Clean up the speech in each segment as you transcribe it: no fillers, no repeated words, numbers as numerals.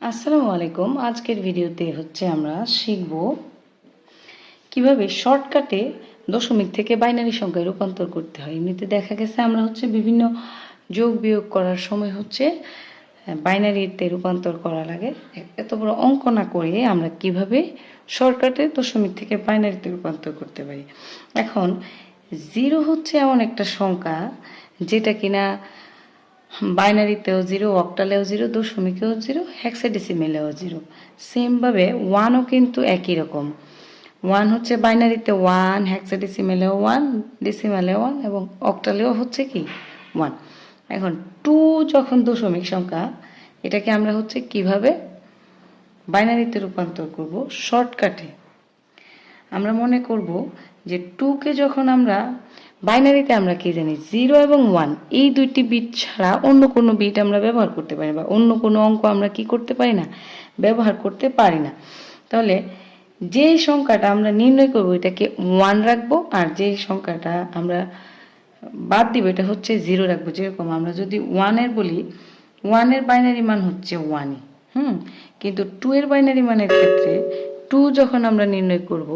আসসালামু আলাইকুম। আজকের ভিডিওতে আমরা শিখব কিভাবে শর্টকাটে দশমিক থেকে বাইনারি সংখ্যায় রূপান্তর করতে হয়। এমনিতে দেখা গেছে আমরা বিভিন্ন যোগ বিয়োগ করার সময় বাইনারিতে রূপান্তর করা লাগে। এত বড় অঙ্ক না করে আমরা কিভাবে শর্টকাটে দশমিক থেকে বাইনারিতে রূপান্তর করতে পারি। এখন 0 হচ্ছে এমন একটা সংখ্যা যেটা কিনা বাইনারিতেও 0, অক্টালেও 0, দশমিকেও 0, হেক্সাডেসিমেলেও 0। সেমভাবে 1ও কিন্তু একই রকম। 1 হচ্ছে বাইনারিতে 1, হেক্সাডেসিমেলেও 1, ডেসিমেলেও 1 এবং অক্টালেও হচ্ছে কি 1। এখন 2 যখন দশমিক সংখ্যা, এটাকে আমরা কিভাবে বাইনারিতে রূপান্তর করব শর্টকাটে। আমরা মনে করব যে 2কে যখন আমরা বাইনারিতে আমরা কি জানি 0 এবং 1 এই দুইটি বিট ছাড়া অন্য কোনো বিট আমরা ব্যবহার করতে পারি বা অন্য কোনো অঙ্ক আমরা কি করতে পারি না, ব্যবহার করতে পারি না। তাহলে যে সংখ্যাটা আমরা নির্ণয় করব এটাকে 1 রাখবো, আর যে সংখ্যাটা আমরা বাদ দিব এটা হচ্ছে 0 রাখবো। যেরকম আমরা যদি 1 এর বলি, 1 এর বাইনারি মান হচ্ছে 1ই, কিন্তু 2 এর বাইনারি মানের ক্ষেত্রে 2 যখন আমরা নির্ণয় করব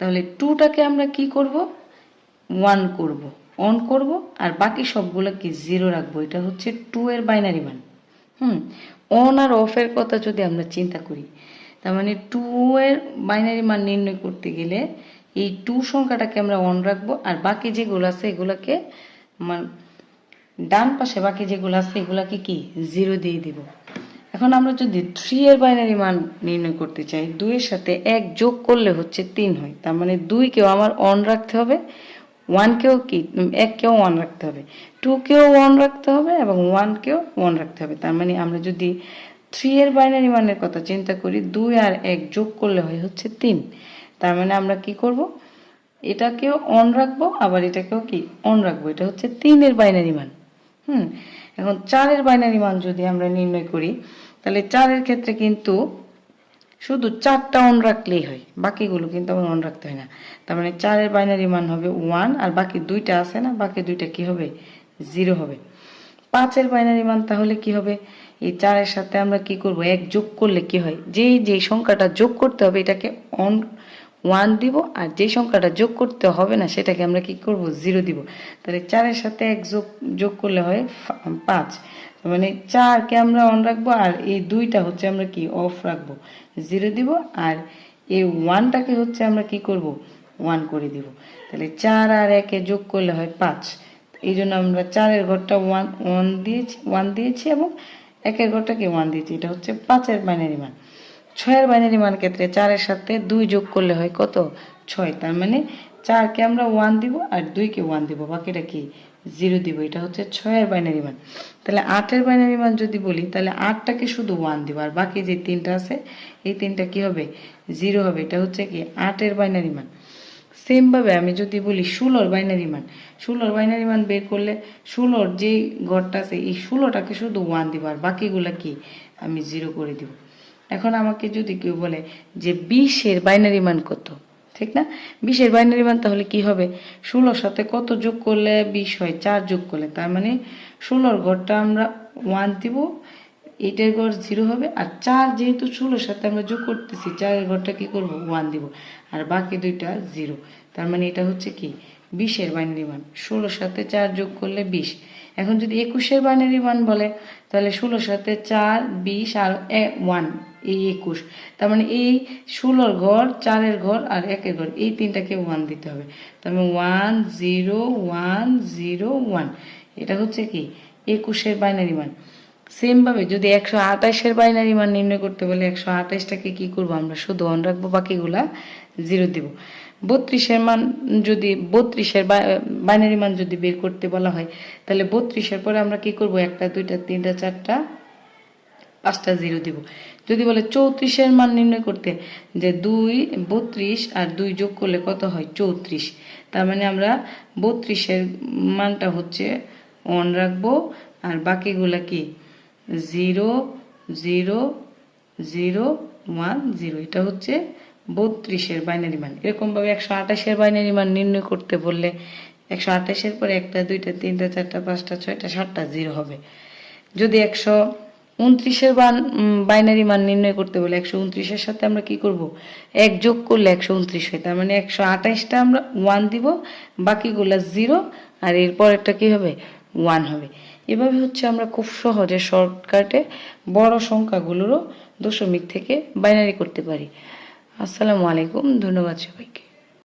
তাহলে 2টাকে আমরা কি করব, 1 করব, অন করব, আর বাকি সবগুলো কি 0 রাখবো। এটা হচ্ছে 2 এর বাইনারি মান। অন আর অফ এর কথা যদি আমরা চিন্তা করি, তার মানে 2 এর বাইনারি মান নির্ণয় করতে গেলে এই 2 সংখ্যাটাকে আমরা অন রাখবো, আর বাকি যেগুলো আছে এগুলাকে ডান পাশে বাকি যেগুলো আছে এগুলাকে কি 0 দিয়ে দিব। এখন আমরা যদি 3 এর বাইনারি মান নির্ণয় করতে চাই, 2 এর সাথে 1 যোগ করলে হচ্ছে 3 হয়। তার মানে 2 কেও আমার অন রাখতে হবে, 1 কেও কি 1 কেও অন রাখতে হবে, 2 কেও অন রাখতে হবে এবং 1 কেও অন রাখতে হবে। তার মানে আমরা যদি 3 এর বাইনারি মানের কথা চিন্তা করি, 2 আর 1 যোগ করলে হয় হচ্ছে 3। তার মানে আমরা কি করব, এটাকেও অন রাখবো আবার এটাকেও কি অন রাখবো। এটা হচ্ছে 3 এর বাইনারি মান। এখন 4 এর বাইনারি মান যদি আমরা নির্ণয় করি, তাহলে 4 এর ক্ষেত্রে কিন্তু শুধু 4টা অন রাখলেই হয়, বাকিগুলো কিন্তু আমার অন রাখতে হয় না। তার মানে 4 এর বাইনারি মান হবে 1, আর বাকি দুইটা আছে না, বাকি দুইটা কি হবে 0 হবে। 5 এর বাইনারি মান তাহলে কি হবে, এই 4 এর সাথে আমরা কি করব, 1 যোগ করলে কি হয়, যে সংখ্যাটা যোগ করতে হবে এটাকে অন 1 দিব, আর যে সংখ্যাটা যোগ করতে হবে না সেটাকে আমরা কি করব 0 দিব। তাহলে 4 এর সাথে 1 যোগ করলে হয় 5। মানে 4 কে আমরা অন রাখবো, আর এই দুইটা হচ্ছে আমরা কি অফ রাখবো, 0 দিব, আর এই 1টাকে হচ্ছে আমরা কি করব 1 করে দিব। তাহলে 4 আর 1 এ যোগ করলে হয় 5। এই জন্য আমরা 4 এর ঘরটা 1 দিয়েছি এবং 1 এর ঘরটাকে 1 দিয়েছি। এটা হচ্ছে 5 এর বাইনারি মান। 6 এর বাইনারি মান ক্ষেত্রে 4 এর সাথে 2 যোগ করলে হয় কত, 6। তার মানে 4 কে আমরা 1 দিব আর 2 কে 1 দিব, বাকিটা কি 0 দিব। এটা হচ্ছে 6 এর বাইনারি মান। তাহলে 8 এর বাইনারি মান যদি বলি, তাহলে 8টাকে শুধু 1 দিব, আর বাকি যে 3টা আছে এই 3টা কি হবে 0 হবে। এটা হচ্ছে কি 8 এর বাইনারি মান। সেম ভাবে আমি যদি বলি 16 বাইনারি মান, 16 বাইনারি মান বের করলে 16 যে ঘরটা আছে এই 16টাকে শুধু 1 দিব, আর বাকিগুলা কি আমি 0 করে দিব। এখন আমাকে যদি কেউ বলে যে 20 এর বাইনারি মান কত, ঠিক না, 20 এর বাইনারি মান তাহলে কি হবে, 16 সাথে কত যোগ করলে 20 হয়, 4 যোগ করলে। তার মানে 16 ঘরটা আমরা 1 দিব, এটার ঘর 0 হবে, আর 4 যেহেতু 16 সাথে আমরা যোগ করতেছি 4 এর ঘরটা কি করব 1 দিব, আর বাকি দুইটা 0। তার মানে এটা হচ্ছে কি 20 এর বাইনারি মান। 16 সাথে 4 যোগ করলে 20। এখন যদি 21 এর বাইনারি মান বলে, তাহলে 16 সাথে 4, 20 আর 1 এই 21। তার মানে এই 16 ঘর, 4 এর ঘর আর 1 এর ঘর এই তিনটাকে 1 দিতে হবে। তার মানে 1 0 1 0 1। এটা হচ্ছে কি 21 এর বাইনারি মান। সেম ভাবে যদি 128 এর বাইনারি মান নির্ণয় করতে বলে, 128টাকে কি করব আমরা শুধু অন রাখবো, বাকিগুলা 0 দিব। 32 এর মান যদি 32 এর বাইনারি মান যদি বের করতে বলা হয়, তাহলে 32 এর পরে আমরা কি করব 1টা 2টা 3টা 4টা 5টা 0 দিব। যদি বলে 34 এর মান নির্ণয় করতে, যে 32 আর 2 যোগ করলে কত হয় 34। তার মানে আমরা 32 এর মানটা হচ্ছে অন রাখবো, আর বাকিগুলা কি 0 0 0 1 0। এটা হচ্ছে 32 এর বাইনারি মান। এরকম ভাবে 128 এর বাইনারি মান নির্ণয় করতে বললে 128 এর পরে 1টা 2টা 3টা 4টা 5টা 6টা 7টা 0 হবে। যদি 29-এর বাইনারি মান নির্ণয় করতে বলে 129-এর সাথে আমরা কি করব, 1 যোগ করলে 129 হয়। তার মানে 128টা আমরা 1 দিব, বাকিগুলা 0, আর এরপরেরটা কি হবে, 1 হবে। এভাবে হচ্ছে আমরা খুব সহজে শর্টকাটে বড় সংখ্যাগুলোরও দশমিক থেকে বাইনারি করতে পারি। আসসালামু আলাইকুম, ধন্যবাদ সবাইকে।